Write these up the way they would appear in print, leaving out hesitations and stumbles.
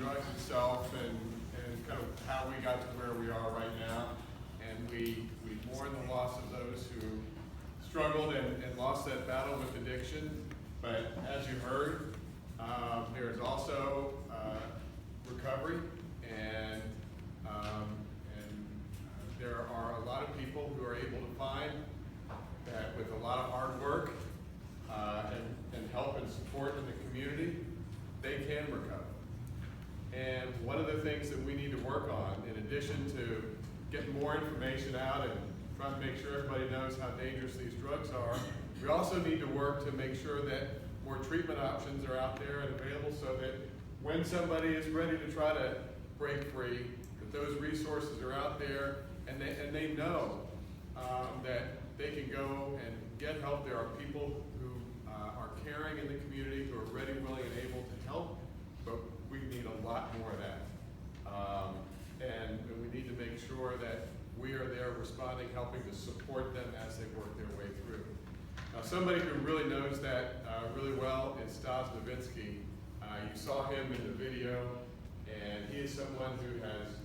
drugs itself and kind of how we got to where we are right now. And we mourn the loss of those who struggled and lost that battle with addiction. But as you heard, there is also recovery, and there are a lot of people who are able to find that with a lot of hard work and help and support in the community, they can recover. And one of the things that we need to work on, in addition to getting more information out and trying to make sure everybody knows how dangerous these drugs are, we also need to work to make sure that more treatment options are out there and available so that when somebody is ready to try to break free, that those resources are out there and they know that they can go and get help. There are people who are caring in the community, who are ready, willing, and able to help, but we need a lot more of that. And we need to make sure that we are there responding, helping to support them as they work their way through. Now, somebody who really knows that really well is Stas Novitsky. You saw him in the video, and he is someone who has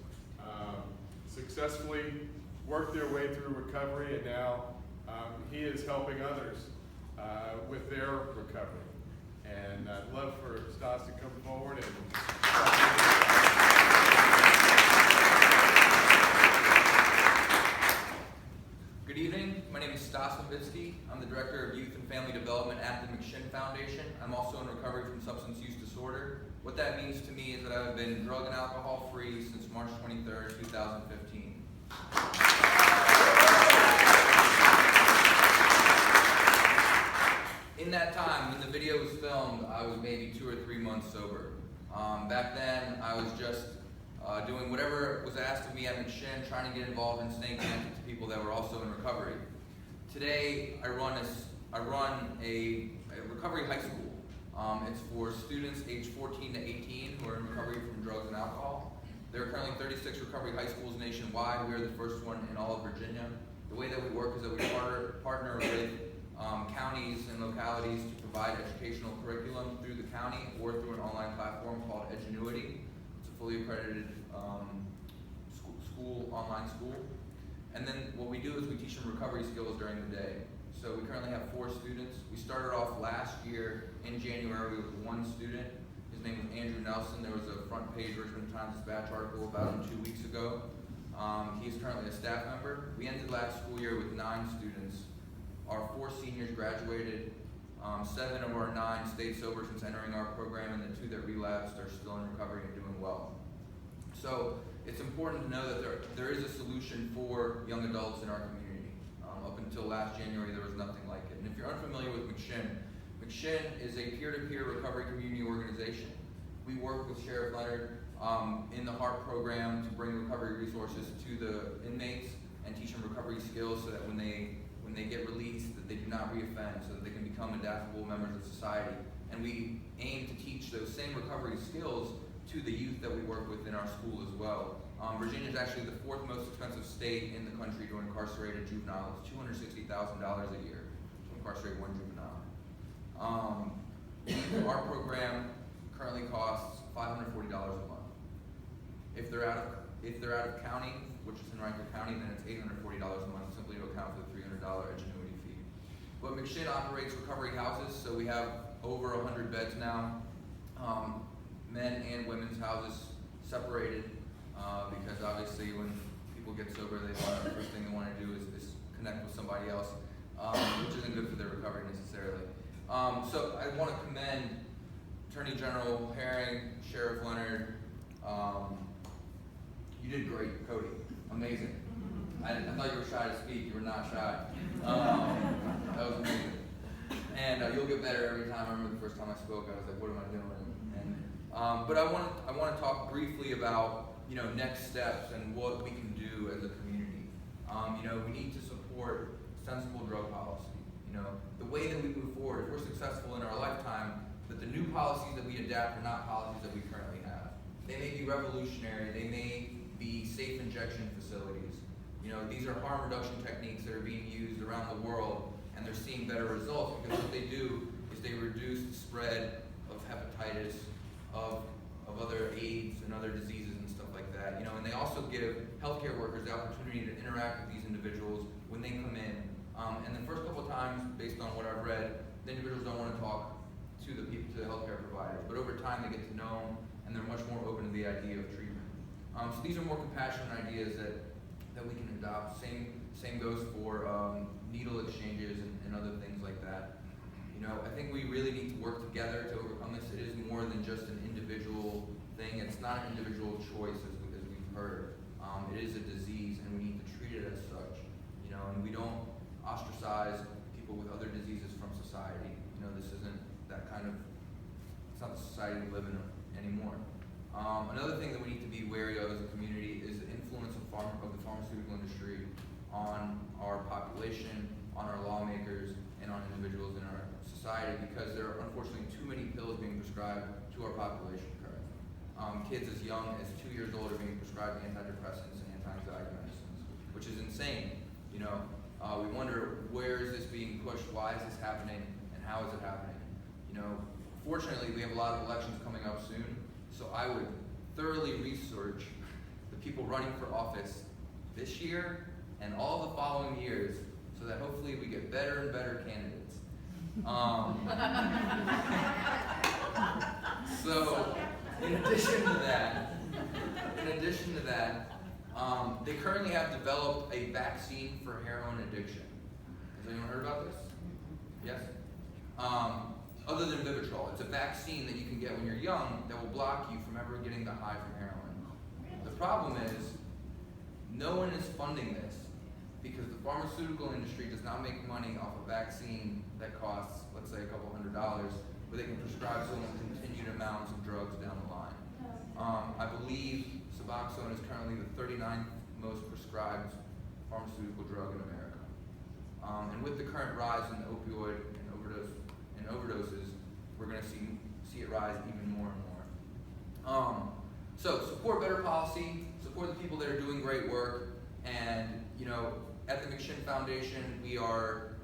successfully worked their way through recovery, and now he is helping others with their recovery. And I'd love for Stas to come forward and Good evening. My name is Stas Novitsky. I'm the Director of Youth and Family Development at the McShin Foundation. I'm also in recovery from substance use disorder. What that means to me is that I've been drug and alcohol free since March 23rd, 2015. In that time, when the video was filmed, I was maybe 2 or 3 months sober. Back then, I was just doing whatever was asked of me at McShin, trying to get involved in staying connected to people that were also in recovery. Today, I run a recovery high school. It's for students aged 14 to 18 who are in recovery from drugs and alcohol. There are currently 36 recovery high schools nationwide. We are the first one in all of Virginia. The way that we work is that we partner with counties and localities to provide educational curriculum through the county or through an online platform called Edgenuity. It's a fully accredited online school. And then what we do is we teach them recovery skills during the day. So we currently have 4 students. We started off last year in January with 1 student. His name was Andrew Nelson. There was a front page Richmond Times-Dispatch article about him 2 weeks ago. He's currently a staff member. We ended last school year with 9 students. Our 4 seniors graduated. 7 of our 9 stayed sober since entering our program, and the 2 that relapsed are still in recovery and doing well. So it's important to know that there is a solution for young adults in our community. Up until last January, there was nothing like it. And if you're unfamiliar with McShin, McShin is a peer-to-peer recovery community organization. We work with Sheriff Leonard in the HARP program to bring recovery resources to the inmates and teach them recovery skills so that when they get released, that they do not reoffend, so that they can become adaptable members of society. And we aim to teach those same recovery skills to the youth that we work with in our school as well. Virginia is actually the 4th most expensive state in the country to incarcerate a juvenile. It's $260,000 a year to incarcerate 1 juvenile. Our program currently costs $540 a month. If they're out of county, which is in Riker County, then it's $840 a month, simply to account for the $300 Edgenuity fee. But McShin operates recovery houses, so we have over 100 beds now. Men and women's houses separated because obviously when people get sober, the first thing they want to do is connect with somebody else, which isn't good for their recovery necessarily. So I want to commend Attorney General Herring, Sheriff Leonard. You did great, Cody. Amazing. I thought you were shy to speak. You were not shy. That was amazing. And you'll get better every time. I remember the first time I spoke, I was like, what am I doing? But I want to talk briefly about next steps and what we can do as a community. We need to support sensible drug policy. The way that we move forward, if we're successful in our lifetime, that the new policies that we adapt are not policies that we currently have. They may be revolutionary. They may be safe injection facilities. These are harm reduction techniques that are being used around the world, and they're seeing better results because what they do is they reduce the spread of hepatitis, of other AIDS other diseases and stuff like that. And they also give healthcare workers the opportunity to interact with these individuals when they come in. And the first couple of times, based on what I've read, the individuals don't want to talk to the people, to the healthcare providers. But over time, they get to know them, and they're much more open to the idea of treatment. So these are more compassionate ideas that we can adopt. Same goes for needle exchanges and other things like that. I think we really need to work together to overcome this. It is more than just an individual thing. It's not an individual choice, as we've heard. It is a disease, and we need to treat it as such. And we don't ostracize people with other diseases from society. This isn't that kind of, it's not the society we live in anymore. Another thing that we need to be wary of as a community is the influence of the pharmaceutical industry on our population, on our lawmakers, and on individuals in our society, because there are unfortunately too many pills being prescribed to our population currently. Kids as young as 2 years old are being prescribed antidepressants and anti-anxiety medicines, which is insane. We wonder, where is this being pushed? Why is this happening? And how is it happening? Fortunately, we have a lot of elections coming up soon, so I would thoroughly research the people running for office this year and all the following years, so that hopefully we get better and better candidates. So, in addition to that, they currently have developed a vaccine for heroin addiction. Has anyone heard about this? Yes? Other than Vivitrol, it's a vaccine that you can get when you're young that will block you from ever getting the high from heroin. The problem is, no one is funding this because the pharmaceutical industry does not make money off a vaccine that costs, let's say, a couple $100, where they can prescribe someone continued amounts of drugs down the line. I believe Suboxone is currently the 39th most prescribed pharmaceutical drug in America. And with the current rise in opioid and overdoses, we're going to see it rise even more and more. So support better policy, support the people that are doing great work, and at the McShin Foundation, we are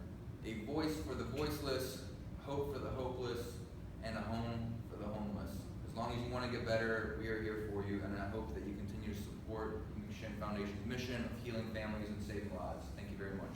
a voice for the voiceless, hope for the hopeless, and a home for the homeless. As long as you want to get better, we are here for you, and I hope that you continue to support the McShin Foundation's mission of healing families and saving lives. Thank you very much.